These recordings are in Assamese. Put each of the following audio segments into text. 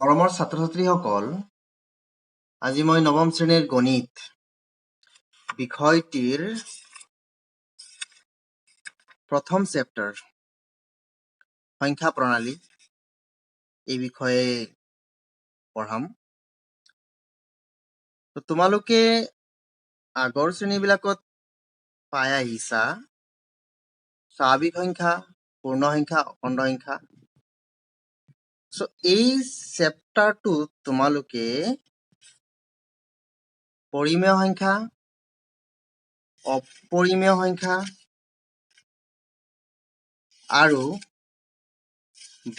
মৰমৰ ছাত্ৰ-ছাত্ৰীসকল, আজি মই নৱম শ্ৰেণীৰ গণিত বিষয়টিৰ প্ৰথম চেপ্টাৰ সংখ্যা প্ৰণালী এই বিষয়ে পঢ়াম। তোমালোকে আগৰ শ্ৰেণীবিলাকত পাই আহিছা স্বাভাৱিক সংখ্যা, পূৰ্ণ সংখ্যা, অখণ্ড সংখ্যা। এই চেপ্টাৰটোত তোমালোকে পৰিমেয় সংখ্যা, অপৰিমেয় সংখ্যা আৰু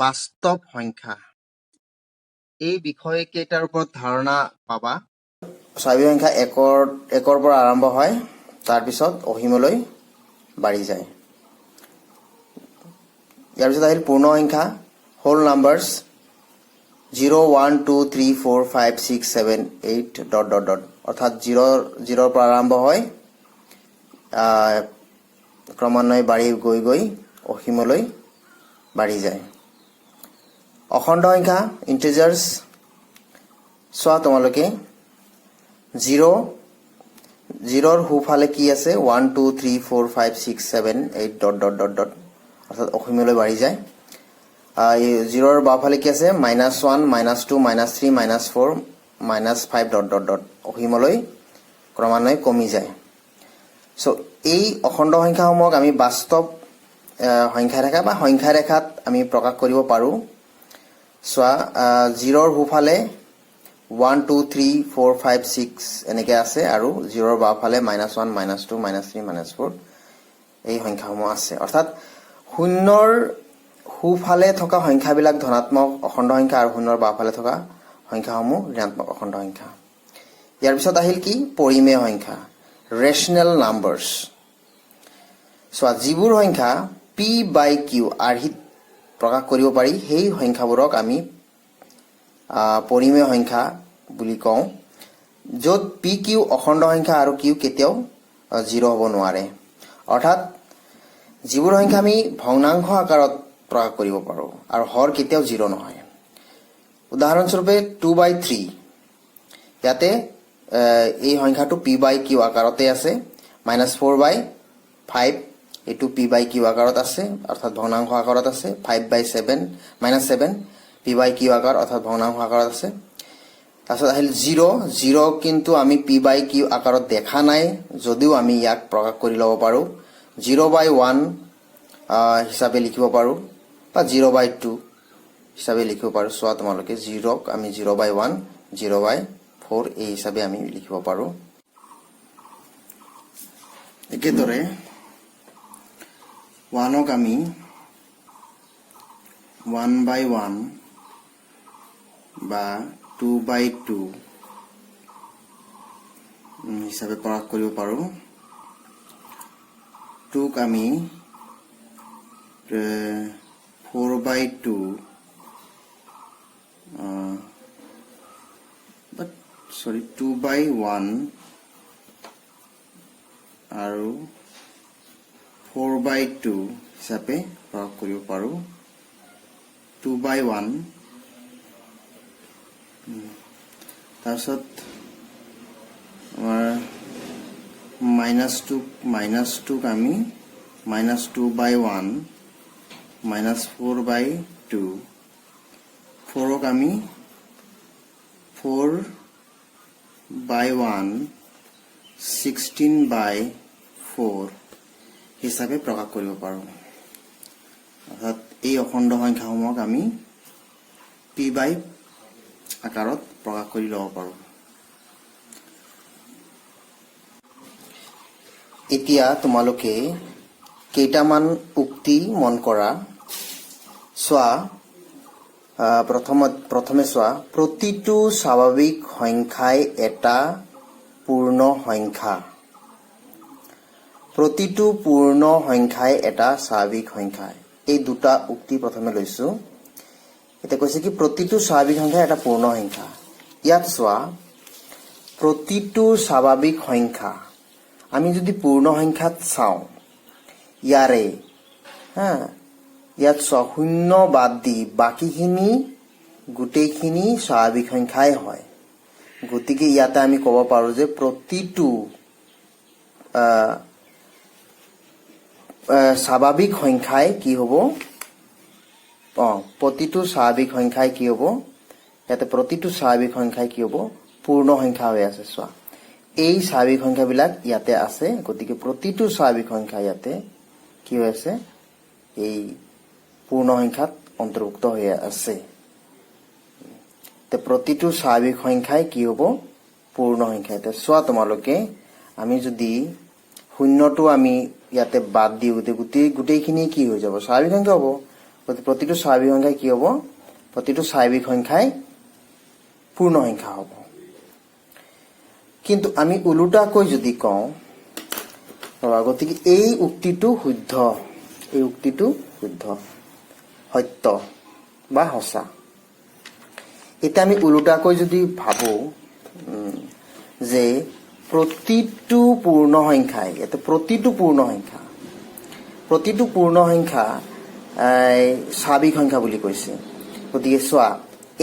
বাস্তৱ সংখ্যা এই বিষয়কেইটাৰ ওপৰত ধাৰণা পাবা। স্বাভাৱিক সংখ্যা একৰ পৰা আৰম্ভ হয়, তাৰপিছত অসীমলৈ বাঢ়ি যায়। ইয়াৰ পিছত আহিল পূৰ্ণ সংখ্যা, হোল নাম্বাৰ্ছ 0, 1, 2, 3, 4, 5, 6, 7, 8 ... অৰ্থাৎ 0 পৰা আৰম্ভ হয়, ক্ৰমান্বয়ে বাঢ়ি গৈ গৈ অসীমলৈ বাঢ়ি যায়। অখণ্ড সংখ্যা ইন্টিজাৰ্ছ চোৱা তোমালোকে 0ৰ সোঁফালে কি আছে 1, 2, 3, 4, 5, 6, 7, 8 ... অৰ্থাৎ অসীমলৈ বাঢ়ি যায়। 0ৰ বাওঁফালে কি আছে -1, -2, -3, -4, -5 ... অসীমলৈ ক্ৰমান্বয়ে কমি যায়। এই অখণ্ড সংখ্যাসমূহক আমি বাস্তৱ সংখ্যা ৰেখা বা সংখ্যা ৰেখাত আমি প্ৰকাশ কৰিব পাৰোঁ। চোৱা 0ৰ সোঁফালে 1, 2, 3, 4, 5, 6 এনেকৈ আছে আৰু 0ৰ বাওঁফালে -1, -2, -3, -4 এই সংখ্যাসমূহ আছে। অৰ্থাৎ 0ৰ সোঁফালে থকা সংখ্যাবিলাক ধনাত্মক অখণ্ড সংখ্যা আৰু 0ৰ বাওঁফালে থকা সংখ্যাসমূহ ঋণাত্মক অখণ্ড সংখ্যা। ইয়াৰ পিছত আহিল কি পৰিমেয় সংখ্যা, ৰেচনেল নাম্বাৰ্ছ। চোৱা যিবোৰ সংখ্যা p/q আৰ্হিত প্ৰকাশ কৰিব পাৰি সেই সংখ্যাবোৰক আমি পৰিমেয় সংখ্যা বুলি কওঁ, য'ত pq অখণ্ড সংখ্যা আৰু q কেতিয়াও 0 হ'ব নোৱাৰে। অৰ্থাৎ যিবোৰ সংখ্যা আমি ভগ্নাংশ আকাৰত প্ৰকাশ কৰিব পাৰোঁ আৰু হৰ কেতিয়াও 0 নহয়। উদাহৰণস্বৰূপে 2/3, ইয়াতে এই সংখ্যাটো p/q আকাৰতে আছে। -4/5 এইটো p/q আকাৰত আছে অৰ্থাৎ ভগ্নাংশ আকাৰত আছে। 5/7 p/q আকাৰ অৰ্থাৎ ভগ্নাংশ আকাৰত আছে। তাৰপিছত আহিল 0 কিন্তু আমি p/q আকাৰত দেখা নাই, যদিও আমি ইয়াক প্ৰকাশ কৰি ল'ব পাৰোঁ। 0/1 হিচাপে লিখিব পাৰোঁ বা 0/2 হিচাপে লিখিব পাৰোঁ। চোৱা তোমালোকে 0ক আমি 0/1, 0/4 এই হিচাপে আমি লিখিব পাৰোঁ। একেদৰে 1ক আমি 1/1 বা 2/2 হিচাপে প্ৰকাশ কৰিব পাৰোঁ। 2ক আমি 4/2 2/1 আৰু 4/2 হিচাপে প্ৰকাশ কৰিব পাৰোঁ। 2/1 তাৰপিছত আমাৰ -2ক আমি -2/1 -4/2, 4ক আমি 4/1 16/4 হিচাপে প্ৰকাশ কৰিব পাৰোঁ। অৰ্থাৎ এই অখণ্ড সংখ্যাসমূহক আমি p/q আকাৰত প্ৰকাশ কৰি ল'ব পাৰোঁ। এতিয়া তোমালোকে কেইটামান উক্তি মন কৰা। চোৱা প্ৰথমে চোৱা প্ৰতিটো স্বাভাৱিক সংখ্যাই এটা পূৰ্ণ সংখ্যা। প্ৰতিটো পূৰ্ণ সংখ্যাই এটা স্বাভাৱিক সংখ্যা। এই দুটা উক্তি প্ৰথমে লৈছোঁ। এতিয়া কৈছে কি প্ৰতিটো স্বাভাৱিক সংখ্যা এটা পূৰ্ণ সংখ্যা। ইয়াত চোৱা প্ৰতিটো স্বাভাৱিক সংখ্যা আমি যদি পূৰ্ণ সংখ্যাত চাওঁ, ইয়াত চোৱা 0 বাদ দি বাকীখিনি গোটেইখিনি স্বাভাৱিক সংখ্যাই হয় গতিকে ইয়াতে আমি ক'ব পাৰো যে প্ৰতিটো স্বাভাৱিক সংখ্যাই কি হ'ব প্ৰতিটো স্বাভাৱিক সংখ্যাই কি হ'ব ইয়াতে প্ৰতিটো স্বাভাৱিক সংখ্যাই কি হ'ব পূৰ্ণ সংখ্যা হৈ আছে চোৱা এই স্বাভাৱিক সংখ্যাবিলাক ইয়াতে আছে গতিকে প্ৰতিটো স্বাভাৱিক সংখ্যা ইয়াতে কি হৈ আছে এই পূৰ্ণ সংখ্যাত অন্তৰ্ভুক্ত হৈ আছে তে প্ৰতিটো স্বাভাৱিক সংখ্যাই কি হ'ব পূৰ্ণ সংখ্যা তে চোৱা তোমালোকে আমি যদি শূন্যটো আমি ইয়াতে বাদ দিও গোটেইখিনি কি হৈ যাব স্বাভাৱিক সংখ্যা হ'ব প্ৰতিটো স্বাভাৱিক সংখ্যাই কি হ'ব প্ৰতিটো স্বাভাৱিক সংখ্যাই পূৰ্ণ সংখ্যা হ'ব কিন্তু আমি উলুটাকৈ যদি কওঁ গতিকে এই উক্তিটো শুদ্ধ এই উক্তিটো শুদ্ধ সত্য বা সঁচা এতিয়া আমি উলুটাকৈ যদি ভাবো যে প্ৰতিটো পূৰ্ণ সংখ্যাই এটা প্ৰতিটো পূৰ্ণ সংখ্যা স্বাভাৱিক সংখ্যা বুলি কৈছে গতিকে চোৱা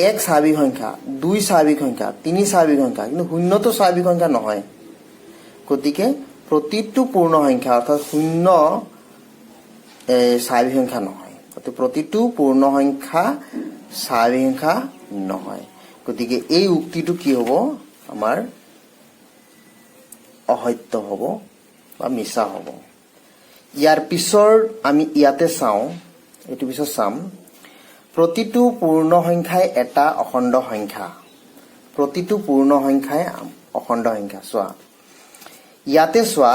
এক স্বাভাৱিক সংখ্যা দুই স্বাভাৱিক সংখ্যা তিনি স্বাভাৱিক সংখ্যা কিন্তু শূন্যটো স্বাভাৱিক সংখ্যা নহয় গতিকে প্ৰতিটো পূৰ্ণ সংখ্যা অৰ্থাৎ শূন্য স্বাভাৱিক সংখ্যা নহয় গতিকে প্ৰতিটো পূৰ্ণ সংখ্যা স্বাভাৱিক সংখ্যা নহয় গতিকে এই উক্তিটো কি হ'ব আমাৰ অসত্য হ'ব বা মিছা হ'ব ইয়াৰ পিছৰ আমি ইয়াতে চাওঁ এইটো পিছত চাম প্ৰতিটো পূৰ্ণ সংখ্যাই এটা অখণ্ড সংখ্যা প্ৰতিটো পূৰ্ণ সংখ্যাই অখণ্ড সংখ্যা চোৱা ইয়াতে চোৱা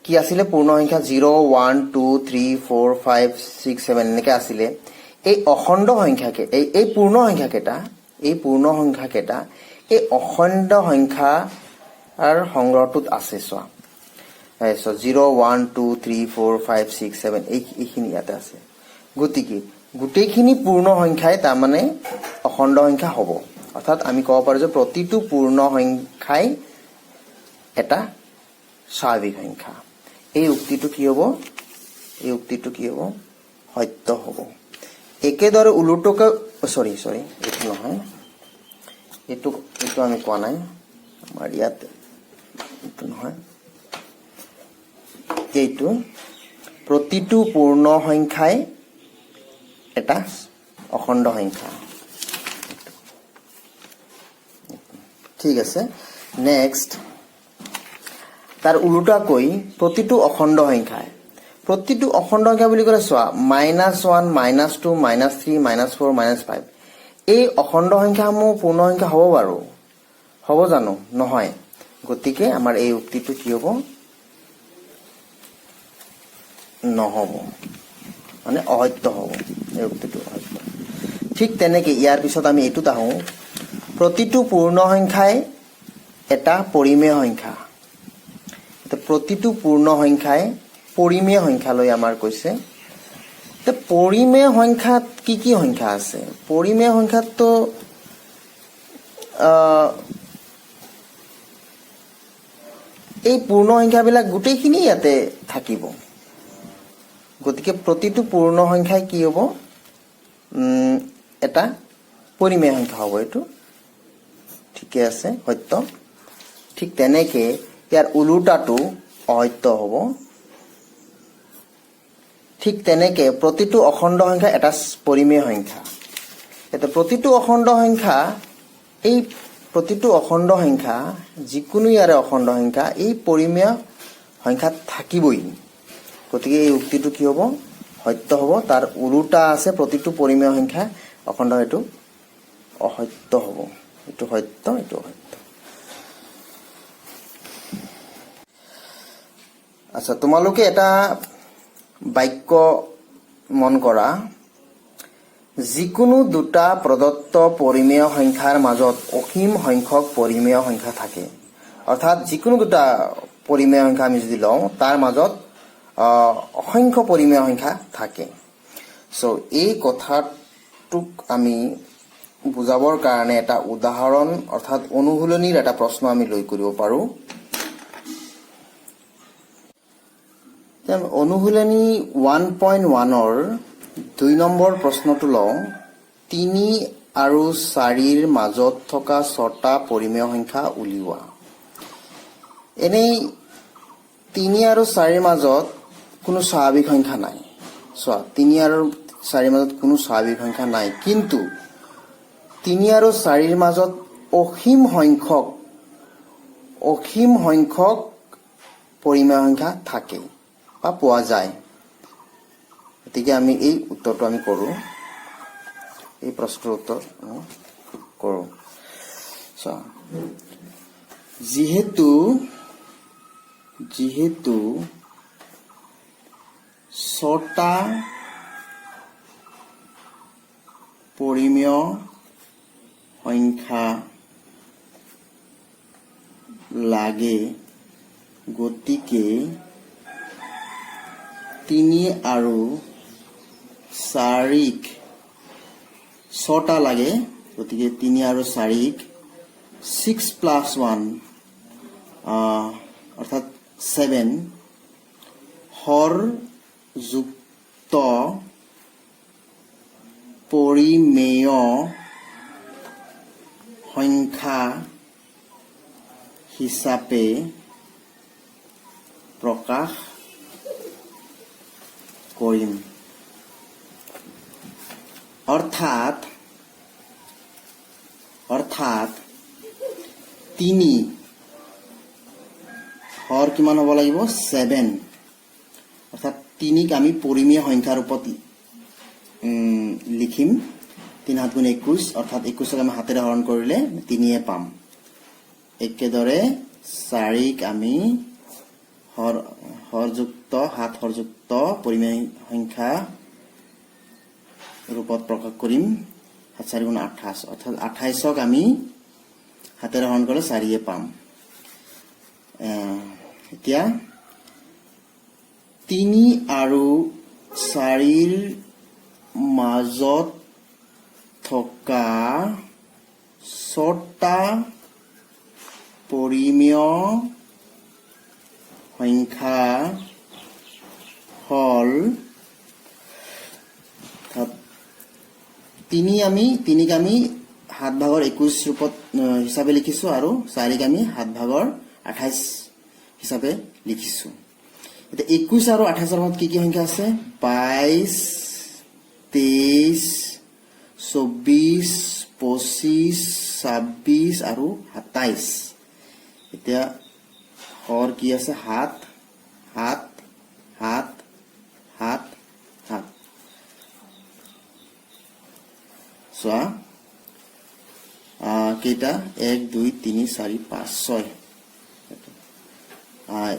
কি আছিলে পূৰ্ণ সংখ্যা 0 1 2 3 4 5 6 7 এনেকৈ আছিলে এই অখণ্ড সংখ্যাকে এই পূৰ্ণ সংখ্যাকেইটা এই অখণ্ড সংখ্যাৰ সংগ্ৰহটোত আছে চোৱা 0 1 2 3 4 5 6 7 এইখিনি ইয়াতে আছে গতিকে গোটেইখিনি পূৰ্ণ সংখ্যাই তাৰমানে অখণ্ড সংখ্যা হ'ব অৰ্থাৎ আমি ক'ব পাৰো যে প্ৰতিটো পূৰ্ণ সংখ্যাই এটা স্বাভাৱিক সংখ্যা এই উক্তিটো কি হ'ব সত্য হ'ব একেদৰে উলুটোকে সৰি এইটো নহয় এইটো আমি কোৱা নাই আমাৰ ইয়াতে এইটো নহয় এইটো প্ৰতিটো পূৰ্ণ সংখ্যাই এটা অখণ্ড সংখ্যা ঠিক আছে নেক্সট তাৰ উলুটাকৈ প্ৰতিটো অখণ্ড সংখ্যা বুলি ক'লে চোৱা -1 -2 -3 -4 -5 এই অখণ্ড সংখ্যাসমূহ পূৰ্ণ সংখ্যা হ'ব বাৰু হ'ব জানো নহয় গতিকে আমাৰ এই উক্তিটো কি হ'ব নহ'ব মানে অসত্য হ'ব এই উক্তিটো অসত্য ঠিক তেনেকৈ ইয়াৰ পিছত আমি এইটোত আহোঁ প্ৰতিটো পূৰ্ণ সংখ্যাই এটা পৰিমেয় সংখ্যা প্ৰতিটো পূৰ্ণ সংখ্যাই পৰিমেয় সংখ্যালৈ আমাৰ কৈছে পৰিমেয় সংখ্যাত কি কি সংখ্যা আছে পৰিমেয় সংখ্যাততো এই পূৰ্ণ সংখ্যাবিলাক গোটেইখিনি ইয়াতে থাকিব গতিকে প্ৰতিটো পূৰ্ণ সংখ্যাই কি হ'ব এটা পৰিমেয় সংখ্যা হ'ব এইটো ঠিকে আছে সত্য ঠিক তেনেকে ইয়াৰ উলুটাটো অসত্য হ'ব ঠিক তেনেকে প্ৰতিটো অখণ্ড সংখ্যা এটা পৰিমেয় সংখ্যা এটা প্ৰতিটো অখণ্ড সংখ্যা যিকোনো ইয়াৰে অখণ্ড সংখ্যা এই পৰিমেয় সংখ্যাত থাকিবই গতিকে এই উক্তিটো কি হ'ব সত্য হ'ব তাৰ উলুটা আছে প্ৰতিটো পৰিমেয় সংখ্যা অখণ্ড এইটো অসত্য হ'ব এইটো সত্য এইটো অসত্য আচ্ছা তোমালোকে এটা বাক্য মন কৰা যিকোনো দুটা প্ৰদত্ত পৰিমেয় সংখ্যাৰ মাজত অসীম সংখ্যক পৰিমেয় সংখ্যা থাকে অৰ্থাৎ যিকোনো দুটা পৰিমেয় সংখ্যা আমি যদি লওঁ তাৰ মাজত অসংখ্য পৰিমেয় সংখ্যা থাকে সো এই কথাটোক আমি বুজাবৰ কাৰণে এটা উদাহৰণ অৰ্থাৎ অনুশীলনীৰ এটা প্ৰশ্ন আমি লৈ কৰিব পাৰো অনুশীলনী 1.1 ৰ 2 নম্বৰ প্ৰশ্নটো লওঁ 3 আৰু 4ৰ মাজত থকা 6টা পৰিমেয় সংখ্যা উলিওৱা। এনেই 3 আৰু 4ৰ মাজত কোনো স্বাভাৱিক সংখ্যা নাই। চোৱা, 3 আৰু 4ৰ মাজত কোনো স্বাভাৱিক সংখ্যা নাই, কিন্তু 3 আৰু 4ৰ মাজত অসীম সংখ্যক পৰিমেয় সংখ্যা থাকে বা পোৱা যায়। গতিকে আমি এই উত্তৰটো আমি কৰোঁ, এই প্ৰশ্নৰ উত্তৰ কৰোঁ। চোৱা, যিহেতু 6টা পৰিমেয় সংখ্যা লাগে, গতিকে 3 আৰু 4ক 6টা লাগে, গতিকে 3 আৰু 4ক 6 + 1 অৰ্থাৎ 7 হৰযুক্ত পৰিমেয় সংখ্যা হিচাপে প্ৰকাশ কৰিম। অৰ্থাৎ 3 হৰ কিমান হ'ব লাগিব? 7। অৰ্থাৎ 3ক আমি পৰিমেয় সংখ্যাৰ ৰূপত লিখিম। 3 × 7 = 21, অৰ্থাৎ 21ক আমি হাতেৰে হৰণ কৰিলে 3 পাম। একেদৰে 4ক আমি হৰযুক্ত পৰিমেয় সংখ্যা ৰূপত প্ৰকাশ কৰিম। 7 × 4 = 28, অৰ্থাৎ 28ক আমি হাতেৰে হৰণ কৰিলে 4 পাম। এতিয়া 3 আৰু 4ৰ মাজত থকা 6টা পৰিমেয় সংখ্যা হ'ল 3ক আমি 7/21 ৰূপত হিচাপে লিখিছোঁ আৰু 4ক আমি 7/28 হিচাপে লিখিছোঁ। এতিয়া 21 আৰু 28ৰ মাজত কি সংখ্যা আছে? 22, 23, 24, 25, 26 আৰু 27। এতিয়া হৰ কি আছে? 7, 7, 7, 7, 7। চোৱা, কেইটা? 1, 2, 3, 4, 5, 6।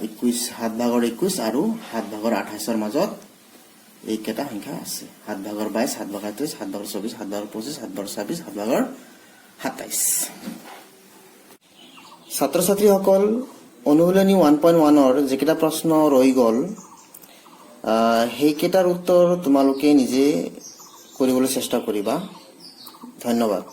21, 7/21 আৰু 7/28ৰ মাজত এইকেইটা সংখ্যা আছে। 7/22, 7/33, 7/24, 7/25, 7/26, 7/27। ছাত্ৰ ছাত্ৰীসকল, অনুশীলনী 1.1ৰ যিকেইটা প্ৰশ্ন ৰৈ গ'ল, সেইকেইটাৰ উত্তৰ তোমালোকে নিজে কৰিবলৈ চেষ্টা কৰিবা। ধন্যবাদ।